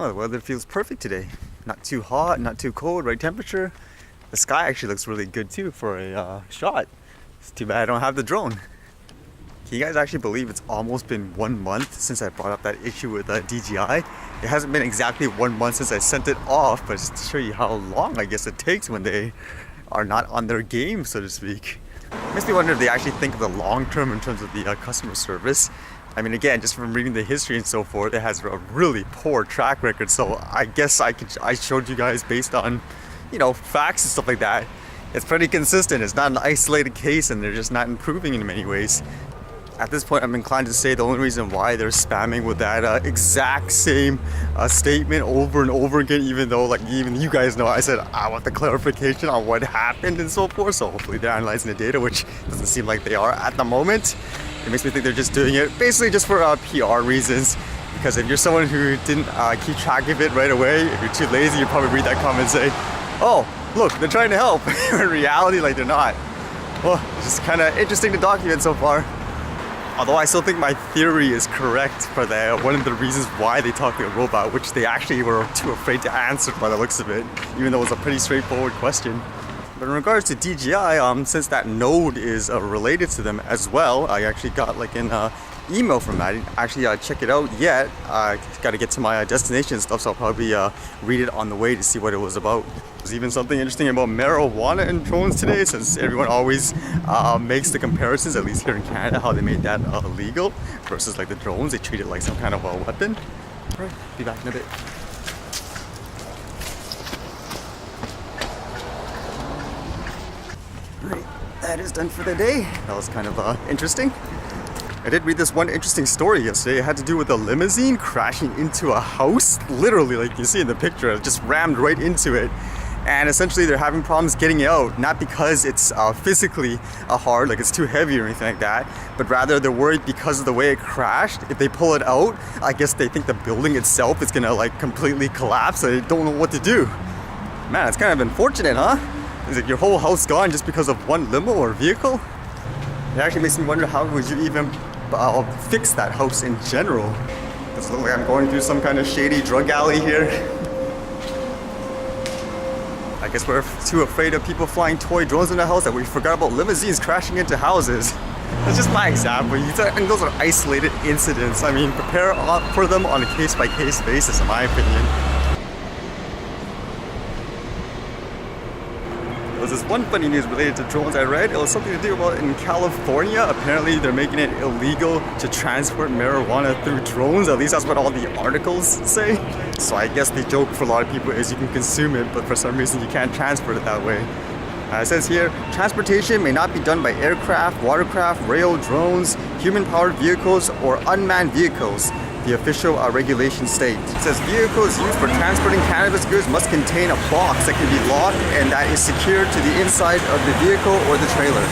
Oh, the weather feels perfect today. Not too hot, not too cold, right temperature. The sky actually looks really good too for a shot. It's too bad I don't have the drone. Can you guys actually believe it's almost been 1 month since I brought up that issue with DJI? It hasn't been exactly 1 month since I sent it off, but just to show you how long I guess it takes when they are not on their game, so to speak. It makes me wonder if they actually think of the long term in terms of the customer service. I mean, again, just from reading the history and so forth, it has a really poor track record. So I guess I showed you guys based on, you know, facts and stuff like that. It's pretty consistent. It's not an isolated case, and they're just not improving in many ways. At this point, I'm inclined to say the only reason why they're spamming with that exact same statement over and over again, even though, like, even you guys know, I said I want the clarification on what happened and so forth. So hopefully they're analyzing the data, which doesn't seem like they are at the moment. It makes me think they're just doing it basically just for PR reasons. Because if you're someone who didn't keep track of it right away, if you're too lazy, you'll probably read that comment and say, oh, look, they're trying to help. In reality, like, they're not. Well, it's just kind of interesting to document so far. Although I still think my theory is correct for one of the reasons why they talk to a robot, which they actually were too afraid to answer by the looks of it, even though it was a pretty straightforward question. But in regards to DJI, since that node is related to them as well, I actually got like an email from that. I didn't actually check it out yet. I got to get to my destination and stuff, so I'll probably read it on the way to see what it was about. There's even something interesting about marijuana and drones today, since everyone always makes the comparisons, at least here in Canada, how they made that illegal versus like the drones. They treat it like some kind of a weapon. All right, be back in a bit. Right, that is done for the day. That was kind of interesting. I did read this one interesting story yesterday. It had to do with a limousine crashing into a house. Literally, like you see in the picture, it just rammed right into it. And essentially they're having problems getting it out, not because it's physically hard, like it's too heavy or anything like that, but rather they're worried because of the way it crashed. If they pull it out, I guess they think the building itself is gonna like completely collapse and they don't know what to do. Man, it's kind of unfortunate, huh? Is it your whole house gone just because of one limo or vehicle? It actually makes me wonder, how would you even fix that house in general? Does it look like I'm going through some kind of shady drug alley here? I guess we're too afraid of people flying toy drones in the house that we forgot about limousines crashing into houses. That's just my example. And those are isolated incidents. I mean, prepare for them on a case-by-case basis, in my opinion. There was this one funny news related to drones I read. It was something to do about in California. Apparently they're making it illegal to transport marijuana through drones. At least that's what all the articles say. So I guess the joke for a lot of people is you can consume it, but for some reason you can't transport it that way. It says here, transportation may not be done by aircraft, watercraft, rail, drones, human-powered vehicles, or unmanned vehicles. The official regulation states. It says vehicles used for transporting cannabis goods must contain a box that can be locked and that is secured to the inside of the vehicle or the trailer.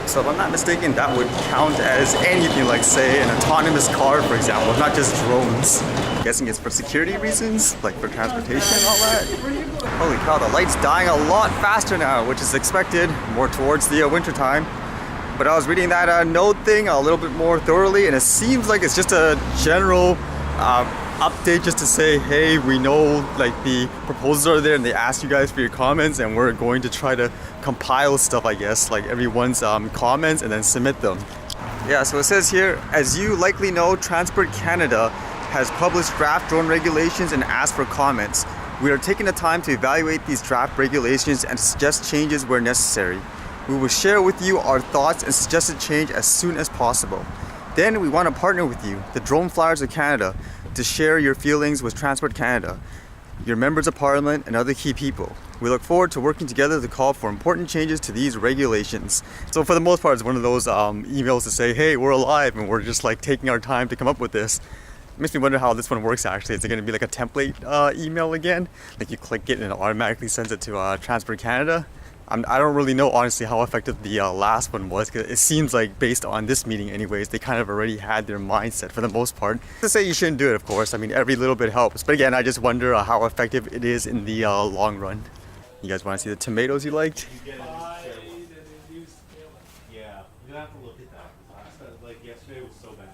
So if I'm not mistaken, that would count as anything like, say, an autonomous car, for example, not just drones. I'm guessing it's for security reasons, like for transportation and all that. Holy cow, the light's dying a lot faster now, which is expected, more towards the winter time. But I was reading that node thing a little bit more thoroughly, and it seems like it's just a general update just to say, hey, we know like the proposals are there and they asked you guys for your comments, and we're going to try to compile stuff, I guess, like everyone's comments and then submit them. Yeah, so it says here, as you likely know, Transport Canada has published draft drone regulations and asked for comments. We are taking the time to evaluate these draft regulations and suggest changes where necessary. We will share with you our thoughts and suggested change as soon as possible. Then we want to partner with you, the Drone Flyers of Canada, to share your feelings with Transport Canada, your members of parliament, and other key people. We look forward to working together to call for important changes to these regulations. So for the most part, it's one of those emails to say, hey, we're alive and we're just like taking our time to come up with this. It makes me wonder how this one works actually. Is it going to be like a template email again? Like you click it and it automatically sends it to Transport Canada? I don't really know honestly how effective the last one was, because it seems like based on this meeting anyways, they kind of already had their mindset for the most part. To say you shouldn't do it, of course. I mean, every little bit helps. But again, I just wonder how effective it is in the long run. You guys want to see the tomatoes you liked? Yeah, you have to look at that. Like yesterday was so bad.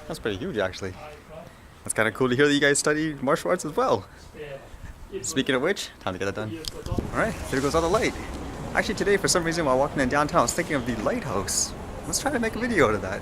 That's pretty huge, actually. That's kind of cool to hear that you guys study martial arts as well. Speaking of which, time to get that done. Alright, there goes all the light. Actually, today, for some reason, while walking in downtown, I was thinking of the lighthouse. Let's try to make a video out of that.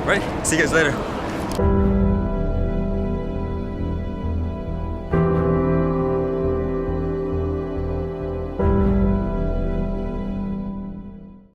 Right, see you guys later.